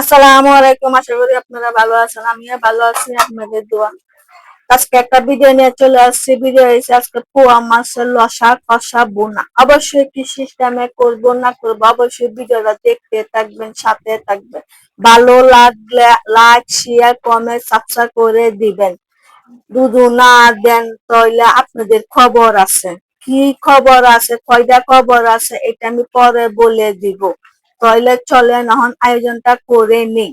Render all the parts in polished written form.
আসসালামু আলাইকুম। আশা করি আপনারা ভালো আছেন। আমিও ভালো আছি, আপনাদের দোয়া। আজকে একটা ভিডিও নিয়ে চলে আসছি। ভিডিও হয়েছে আজকে পোয়া মাছের লসা কষা বোনা। অবশ্যই কি সিস্টেমে করবো না করবো, অবশ্যই ভিডিওটা দেখতে থাকবেন, সাথে থাকবেন। ভালো লাগলে লাইক শেয়ার কমেন্ট সাবস্ক্রাইব করে দিবেন। দুধু না দেন তাহলে আপনাদের খবর আছে। কি খবর আছে, কয়টা খবর আছে, এটা আমি পরে বলে দিব। তাহলে চলেন এখন আয়োজনটা করে নিই।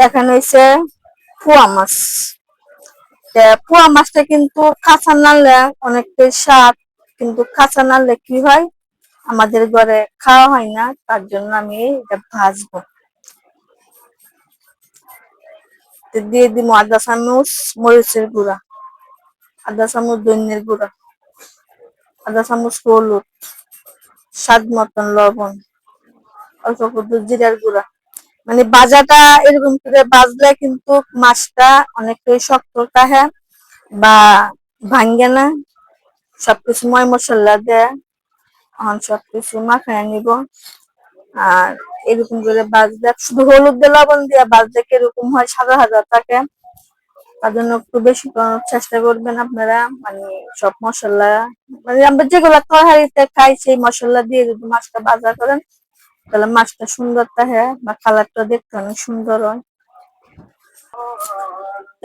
এখানে হচ্ছে পোয়া মাছ। পোয়া মাছটা কিন্তু কাঁচা নাড়লে অনেকটাই স্বাদ, কিন্তু কাঁচা নাড়লে কি হয়, আমাদের ঘরে খাওয়া হয় না, তার জন্য আমি এটা ভাজবো। দিয়ে দিব আধা চামচ মরিচের গুঁড়া, আধা চামচ ধনিয়ার গুঁড়া, আধা চামচ হলুদ, স্বাদ মতন লবণ, অল্প একটু জিরার গুঁড়া। মানে ভাজাটা এরকম করে ভাজলে কিন্তু মাছটা অনেকটাই শক্ত থাকে বা ভাঙ্গে না। সবকিছু ময় মশলা দেয়, এখন সবকিছু মাখায় নিব। আর এরকম করে ভাজলে শুধু হলুদ দিয়ে লবণ দিয়ে ভাজলে কিরকম হয়, সাদা সাদা থাকে। তার জন্য একটু বেশি করার চেষ্টা করবেন আপনারা। মানে সব মশলা, মানে আমরা যেগুলা তরকারিতে খাই সেই মশলা দিয়ে যদি মাছটা ভাজা করেন, তাহলে মাছটা সুন্দর থাকে বা কালারটা দেখতে অনেক সুন্দর হয়।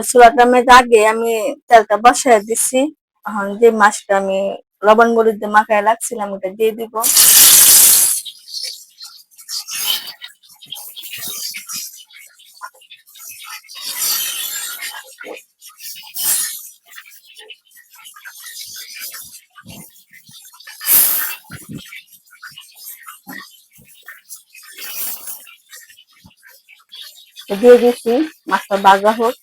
চুলাটা আগে আমি তেলটা বসায় দিছি। এখন যে মাছটা আমি লবণ মরিচ দিয়ে মাখায় রাখছিলাম ওটা দিয়ে দিব। দিয়ে দিচ্ছি, মাছটা ভাজা হোক।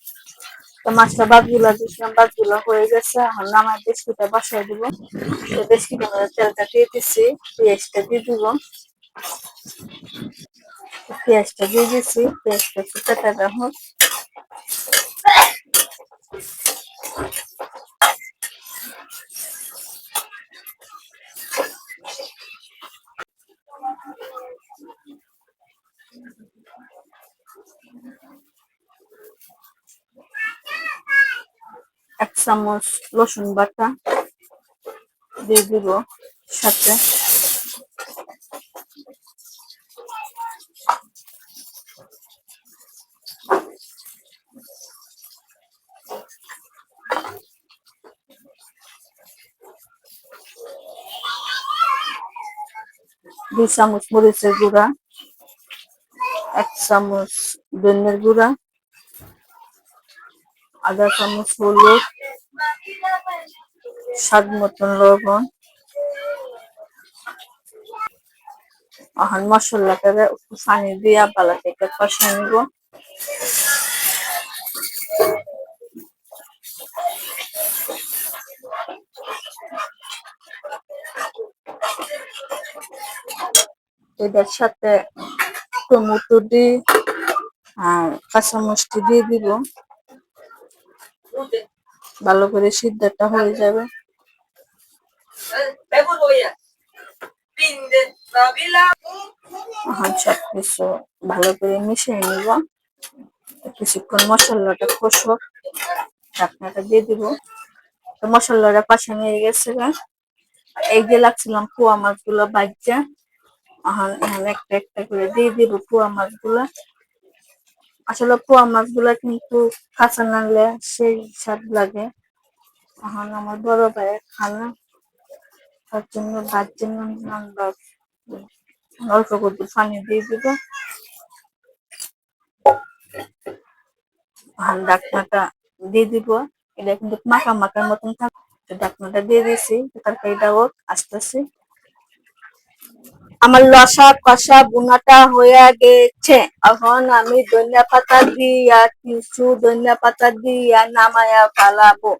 তো মাছটা বাদগুলা দিচ্ছিলাম, বাদগুলা হয়ে গেছে। এখন নামার ডেচকিটা বসাই দিব। ডেচকিটা তেলটা দিয়ে দিচ্ছি, পেঁয়াজটা দিয়ে দিব। পেঁয়াজটা দিয়ে দিচ্ছি, পেঁয়াজটা ফুটাতে হোক। এক চামচ রসুন বাটা দিয়ে দিব সাথে। দুই চামচ মরিচের গুঁড়া, এক চামচ ধনিয়ার গুঁড়া, আধা চামচ হলুদ, স্বাদ মতন লবণ। এখন মশলাটা একটু পানি দিয়ে ভালো থেকে কষাই নিব। এটার সাথে টমেটো দিয়ে আর কাঁচামরিচটি দিয়ে দিব। ভালো করে সিদ্ধটা হয়ে যাবে। এখন সবকিছু ভালো করে মিশিয়ে নিব। কিছুক্ষণ মশলাটা কষুক, ঢাকনাটা দিয়ে দিব। তো মশলাটা কষা নিয়ে গেছে। এই যে লাগছিলাম পোয়া মাছগুলো বাজছে। এখন এখানে একটা একটা করে দিয়ে দিব পোয়া মাছগুলা। আসলে পোয়া মাছগুলা কিন্তু কাঁচা নাড়লে সেই স্বাদ লাগে। এখন আমার বড় ভাইয়ের খানা, তার জন্য ভাজছে নাড়বা। অল্প করে পানি দিয়ে দিব। ঢাকনাটা দিয়ে দিব। এটা কিন্তু মাখা মাখার মতন থাকবে। ঢাকনাটা দিয়ে দিয়েছি, তরকারিটা হোক আসতেছি। আমার লসা কষা বোনাটা হয়ে গেছে। এখন আমি ধনিয়া পাতা দিয়া কিছু ধনিয়া পাতা দিয়া নামায়া ফালাবো।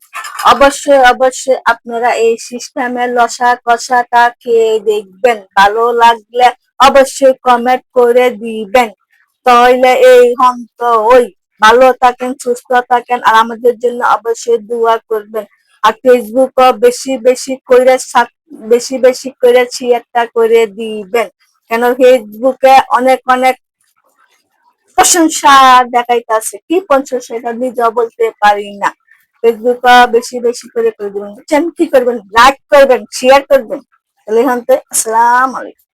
অবশ্যই অবশ্যই আপনারা এই সিস্টেমে লসা কষাটা খেয়ে দেখবেন। ভালো লাগলে অবশ্যই কমেন্ট করে দিবেন। তাহলে এই হন্ত ওই ভালো থাকেন, সুস্থ থাকেন, আর আমাদের জন্য অবশ্যই দোয়া করবেন। আর ফেসবুকও বেশি বেশি করে শেয়ারটা করে দিবেন। কেন ফেসবুকে অনেক অনেক প্রশংসা দেখাইতেছে, কি প্রশংসা এটা নিজেও বলতে পারি না। ফেসবুকে বেশি বেশি করে দিবেন বুঝছেন, কি করবেন, লাইক করবেন, শেয়ার করবেন। তাহলে এখন তো আসসালামু আলাইকুম।